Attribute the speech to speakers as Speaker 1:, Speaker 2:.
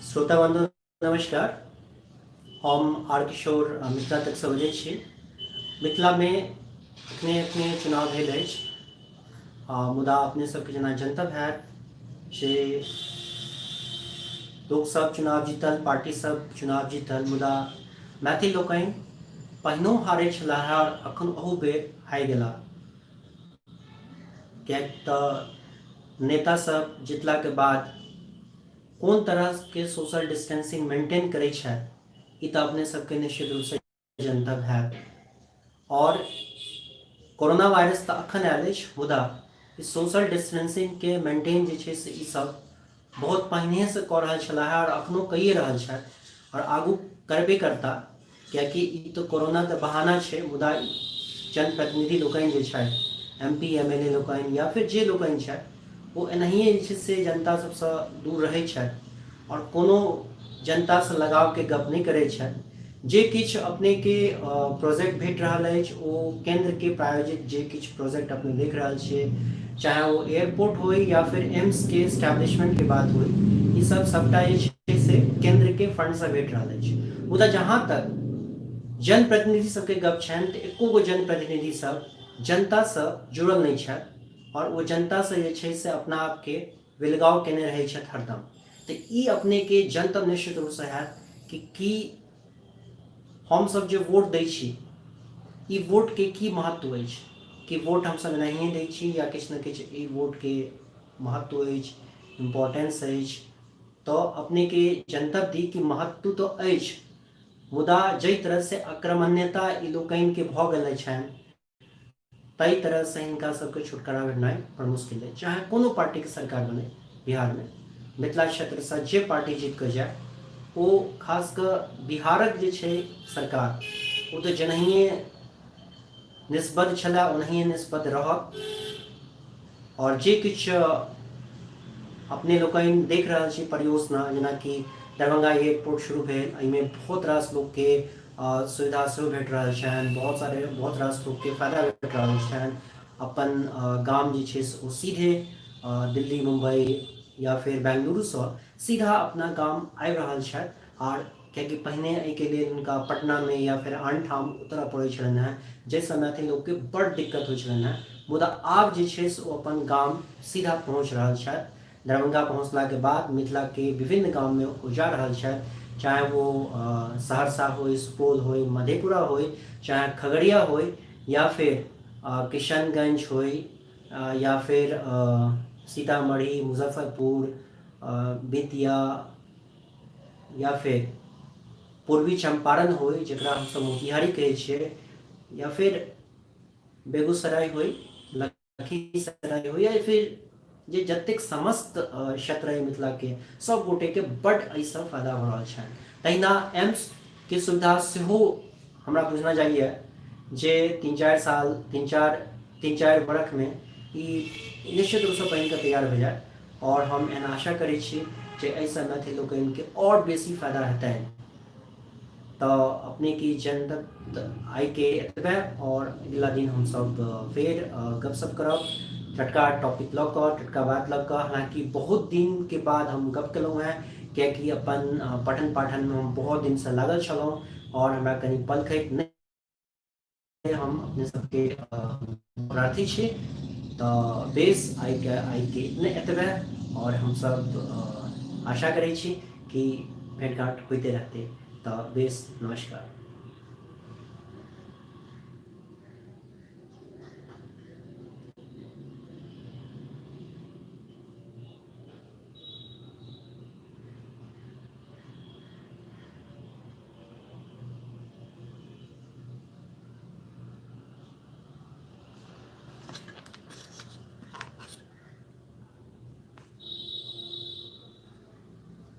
Speaker 1: श्रोता बंधु नमस्कार। हम आर किशोर मिथिला तक से बजै छी। मिथिला में अखने अखने चुनाव भेल अछि। मुदा अपने सबके जना जनतब हैत जे लोक सब चुनाव जीतल, पार्टी सब चुनाव जीतल, मुदा मैथिल लोकनि पहिनो हारै छलाह और अखन ओहू बेर हारि गेला। किएक तऽ नेता सब जितला के बाद कोन तरह के सोशल डिस्टेंसिंग मेंटेन करै छथि ई तऽ अपने सबके निश्चित रूप से जनतब हैत। और कोरोना वायरस तऽ अखन आयल अछि, मुदा सोशल डिस्टेंसिंग के मेंटेन जे छै से ई सब बहुत पहिने से कऽ रहल छलाह और अखनो कइए रहल छथि और आगू करबे करता। किएकि ई तो कोरोना के बहाना छै, मुदा जनप्रतिनिधि लोकनि जे छथि, MP MLA लोकनि या फिर जे लोकनि छथि वो एनाहिए जे छै से जनता सबसँ दूर रहै छथि और कोनो जनता से लगाव के गप नहीं करै छथि। जे किछु अपने के प्रोजेक्ट भेट रहल अछि ओ केंद्र के प्रायोजित जे किछु प्रोजेक्ट अपने देख रहल छियै, चाहे वो एयरपोर्ट हो या फिर एम्स के एस्टैब्लिशमेंट के बात हो, ये सब सबटा जे छै से केंद्र के फंड से भेट रहल अछि। मुदा जहाँ तक जनप्रतिनिधि सबके गप छनि तऽ एको गो जनप्रतिनिधि सब जनता से जुड़ल नहीं छथि और वो जनता से जे छै से अपना आप के विलगाव केने रहै छथि हरदम। तो ई अपने के जनतब निश्चित रूप से हैत कि हम सब जे वोट दै छी ई वोट के की महत्व अछि, कि वोट हम सब एनाहिए दै छी या किछु न किछु ई वोट के महत्व अछि, इम्पोर्टेंस अछि। तो अपने के जनतब दी कि महत्व तो अछि, मुदा जै तरह से आक्रमण्यता ई लोकनि के भऽ गेल छनि तई तरह से हिनका सबके छुटकारा भेटनाइ बड़ मुश्किल है। चाहे कोनो पार्टी के सरकार बने बिहार में, मिथिला क्षेत्र से जे पार्टी जीत के जाए ओ खास कर बिहारक जे छै सरकार वो तो जेनाहिए निस्बद्ध छला ओनाहिए निस्बद्ध रहत। और जे किछु अपने लोकनि देख रहल छी परियोजना, जेना कि दरभंगा एयरपोर्ट शुरू भेल, एहिमे बहुत रास लोग के सुविधा सेहो भेट रहल छनि, बहुत रास लोग के फायदा भेट रहल छनि। अपन गाम जे छै से ओ सीधे दिल्ली मुंबई या फिर बेंगलुरु से सीधा अपना गाम आबि रहल छथि। और कियाकि पहिने एहिके लेल हुनका पटना में या फिर आन ठाम उतरऽ पड़ै छलनि हैं, जाहिसँ मैथिल लोकके बड़ दिक्कत होइ छलनि हैं। मुदा आब जे छै से ओ अपन गाम सीधा पहुँच रहल छथि। दरभंगा पहुँचला के बाद मिथिला के विभिन्न गाम में ओ जा रहल छथि, चाहे वो सहरसा हो, सुपौल हो, मधेपुरा हो, चाहे खगड़िया हो या फिर किशनगंज हो या फिर सीतामढ़ी, मुजफ्फरपुर, बेतिया या फिर पूर्वी चंपारण हो जरा हम सब मोतिहारी कहे छियै, या फिर बेगूसराय हो, लखीसराय हो, या फिर जे जतेक समस्त क्षेत्र है मिथिला के सब गोटे के बड़ ऐसा फायदा हो रहा है। तहिना एम्स के सुविधा सेहो हमरा बुझना जाइए जे 3-4 बरख में ई निश्चित रूप से बन कऽ तैयार हो जाए। और हम एना आशा करै छी जे एहिसँ मैथिल लोकनि के और बेसी फायदा हेतनि। तो अपने की जनतब आइ के एतबे, और अगला दिन हम सब फिर गपशप करब टटका टॉपिक लऽ कऽ, टटका बात लऽ कऽ। हालांकि बहुत दिन के बाद हम गप केलहुँ हैं, कियाकि अपन पठन पाठन में हम बहुत दिन से लागल छलहुँ और हमरा कनी पलखैत नहि, हम अपने सबके प्रार्थी छी। तो बेस आइ के इतने एतबे, और हम सब आशा करै छी कि भेंट घाट होते रहते। तो बेस नमस्कार।